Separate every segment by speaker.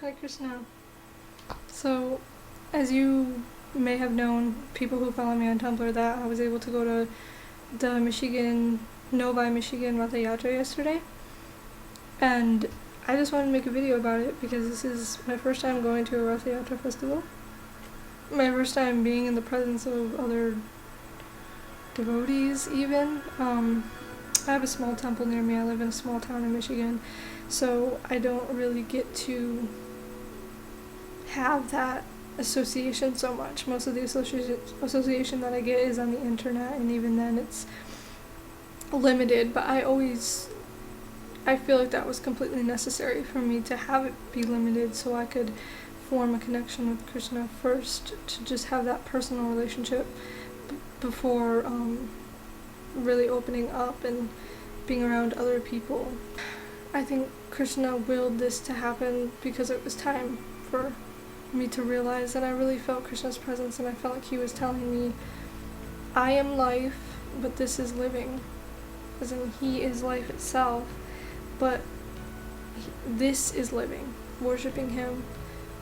Speaker 1: Hare Krishna. So, as you may have known, people who follow me on Tumblr, that I was able to go to the Novi Ratha Yatra yesterday. And I just wanted to make a video about it because this is my first time going to a Ratha Yatra festival. My first time being in the presence of other devotees even. I have a small temple near me. I live in a small town in Michigan, so I don't really get to have that association so much. Most of the association that I get is on the internet, and even then it's limited, but I feel like that was completely necessary for me to have it be limited so I could form a connection with Krishna first, to just have that personal relationship before really opening up and being around other people. I think Krishna willed this to happen because it was time for me to realize that I really felt Krishna's presence, and I felt like he was telling me, I am life, but this is living. As in, he is life itself, but this is living. Worshipping him,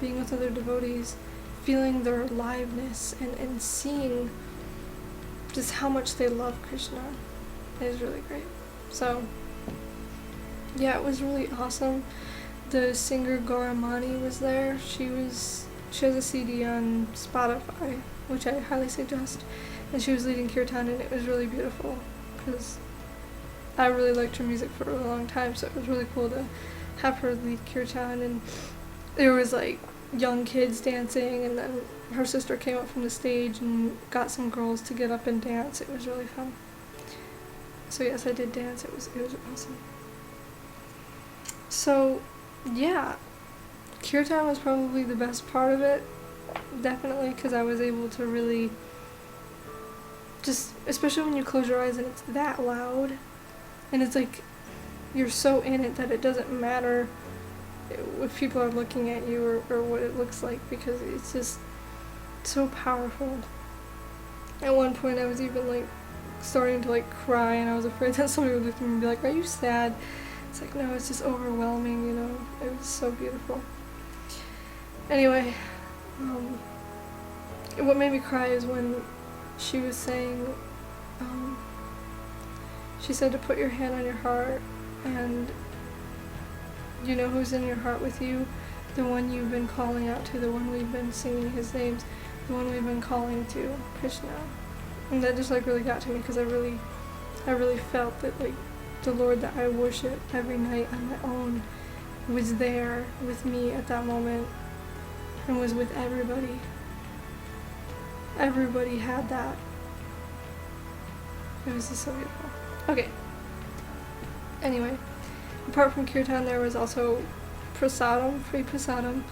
Speaker 1: being with other devotees, feeling their aliveness, and seeing just how much they love Krishna is really great. So, yeah, it was really awesome. The singer Gauramani was there. She has a CD on Spotify, which I highly suggest, and she was leading kirtan, and it was really beautiful because I really liked her music for a long time, so it was really cool to have her lead kirtan. And there was like young kids dancing, and then her sister came up from the stage and got some girls to get up and dance. It was really fun. So yes, I did dance. It was awesome. So yeah, kirtan was probably the best part of it, definitely, because I was able to really just, especially when you close your eyes and it's that loud, and it's like you're so in it that it doesn't matter if people are looking at you or what it looks like, because it's just so powerful. At one point I was even like starting to like cry, and I was afraid that somebody would look at me and be like, are you sad? It's like, no, it's just overwhelming, you know. It was so beautiful. Anyway, what made me cry is when she was saying, she said to put your hand on your heart, and you know who's in your heart with you, the one you've been calling out to, the one we've been singing his names, the one we've been calling to, Krishna. And that just like really got to me, because I really felt that like the Lord that I worship every night on my own was there with me at that moment, and was with everybody. Everybody had that. It was just so beautiful. Okay. Anyway, apart from kirtan, there was also prasadam, free prasadam,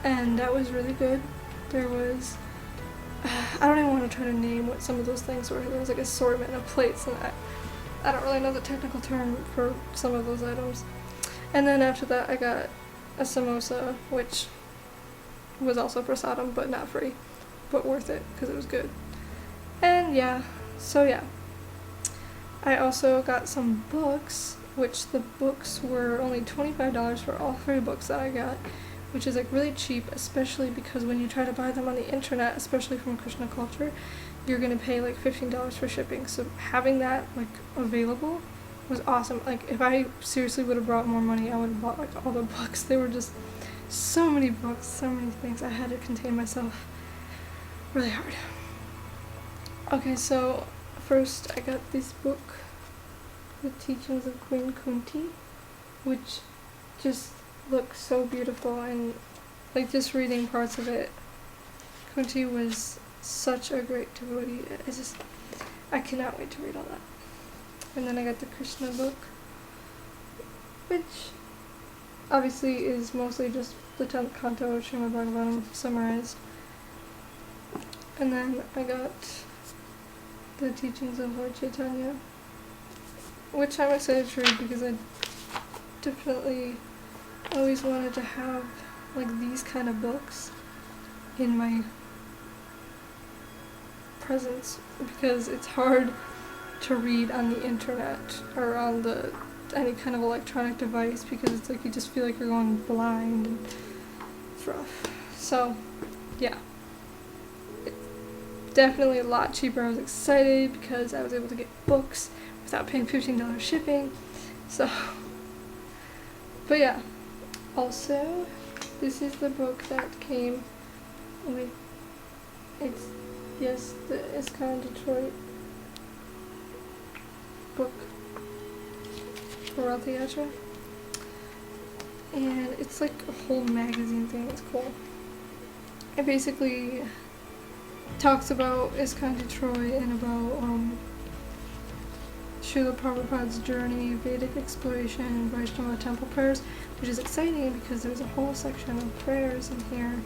Speaker 1: and that was really good. There was, I don't even want to try to name what some of those things were. There was like assortment of plates, and I don't really know the technical term for some of those items. And then after that I got a samosa, which was also prasadam, but not free, but worth it because it was good. And yeah, so yeah. I also got some books, which the books were only $25 for all 3 books that I got, which is like really cheap, especially because when you try to buy them on the internet, especially from Krishna culture, you're gonna pay like $15 for shipping. So having that like available was awesome. Like if I seriously would have brought more money, I would have bought like all the books. There were just so many books, so many things. I had to contain myself really hard. Okay, so first I got this book, The Teachings of Queen Kunti, which just looks so beautiful, and like just reading parts of it, Kunti was such a great devotee. I cannot wait to read all that. And then I got the Krishna book, which obviously is mostly just the 10th canto of Srimad Bhagavatam summarized. And then I got the Teachings of Lord Chaitanya, which I'm excited to read because I definitely always wanted to have like these kind of books in my presence, because it's hard to read on the internet or on the any kind of electronic device, because it's like you just feel like you're going blind and it's rough. So yeah, it's definitely a lot cheaper. I was excited because I was able to get books without paying $15 shipping. So, but yeah, also this is the book that came with, it's, yes, the ISKCON Detroit book for Ratha Yatra, and it's like a whole magazine thing. It's cool. It basically talks about ISKCON Detroit and about Srila Prabhupada's journey, Vedic exploration, and Vaishnava temple prayers, which is exciting because there's a whole section of prayers in here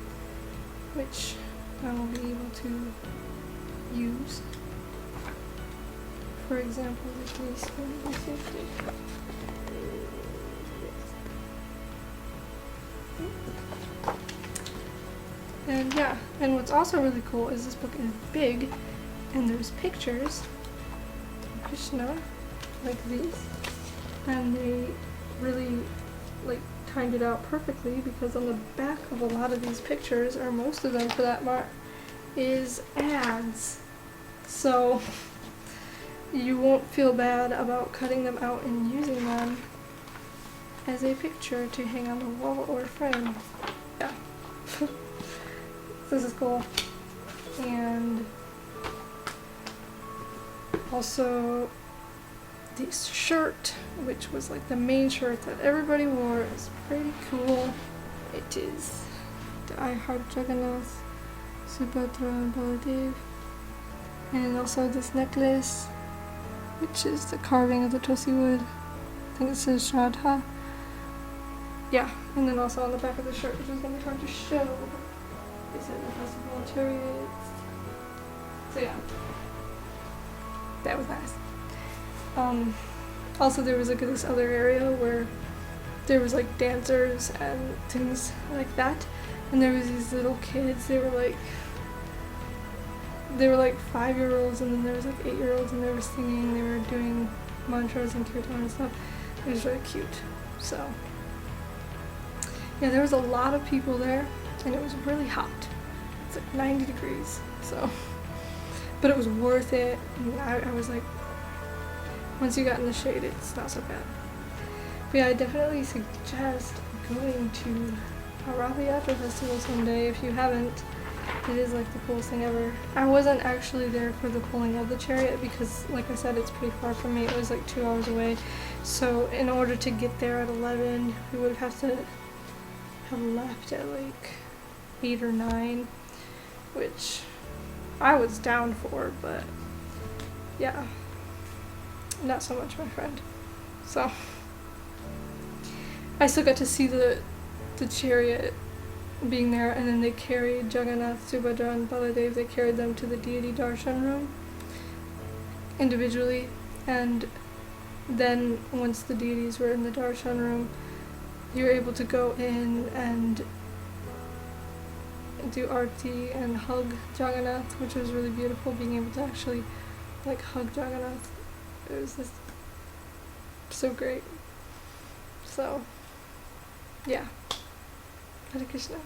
Speaker 1: which I will be able to use. For example, this and yeah, and what's also really cool is this book is big and there's pictures of Krishna like these, and they really like timed it out perfectly, because on the back of a lot of these pictures, or most of them for that matter, is ads. So you won't feel bad about cutting them out and using them as a picture to hang on the wall or frame. Yeah. This is cool. And also this shirt, which was like the main shirt that everybody wore, is pretty cool. It is the I Heart Jagannath, Subhadra and Baladev. And also this necklace, which is the carving of the Tulsi wood. I think it says Shraddha. Yeah, and then also on the back of the shirt, which is going to be hard to show, it said the festival of chariots. So yeah, that was nice. Also there was like this other area where there was like dancers and things like that, and there was these little kids. They were like 5-year-olds, and then there was like 8-year-olds, and they were singing, they were doing mantras and kirtan and stuff. It was really cute. So yeah, there was a lot of people there, and it was really hot. It's like 90 degrees, so, but it was worth it. And I was like, once you got in the shade, it's not so bad. But yeah, I definitely suggest going to a Ratha Yatra festival someday if you haven't. It is like the coolest thing ever. I wasn't actually there for the pulling of the chariot because, like I said, it's pretty far from me. It was like 2 hours away. So in order to get there at 11, we would have to have left at like 8 or 9, which I was down for, but yeah, not so much my friend. So I still got to see the chariot being there, and then they carried Jagannath, Subhadra, and Baladev. They carried them to the deity darshan room individually, and then once the deities were in the darshan room, you were able to go in and do arti and hug Jagannath, which was really beautiful. Being able to actually like hug Jagannath, it was just so great. So yeah, Hare Krishna.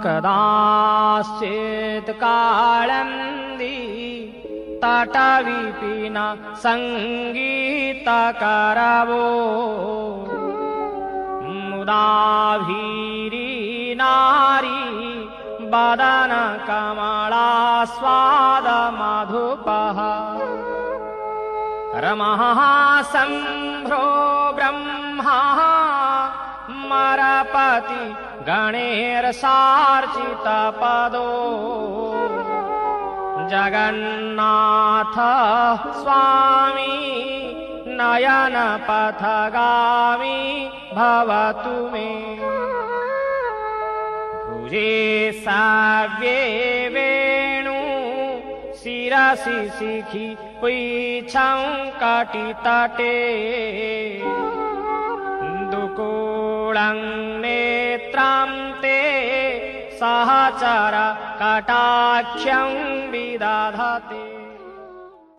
Speaker 2: कदाचित् कालन्दी तटविपिन सङ्गीतकरवो मुदाभीरी नारी वदन कमलास्वाद मधुपः रमः सम्भ्रो ब्रह्मा मरपति गणेरसार्चित पदो जगन्नाथ स्वामी नयन पथगामी भवतु मे भुजे साव्ये वेणु शिरसि शिखि पुच्छं कटितटे दुकूलं नेत्रं ते सहचर कटाक्षं विदधते।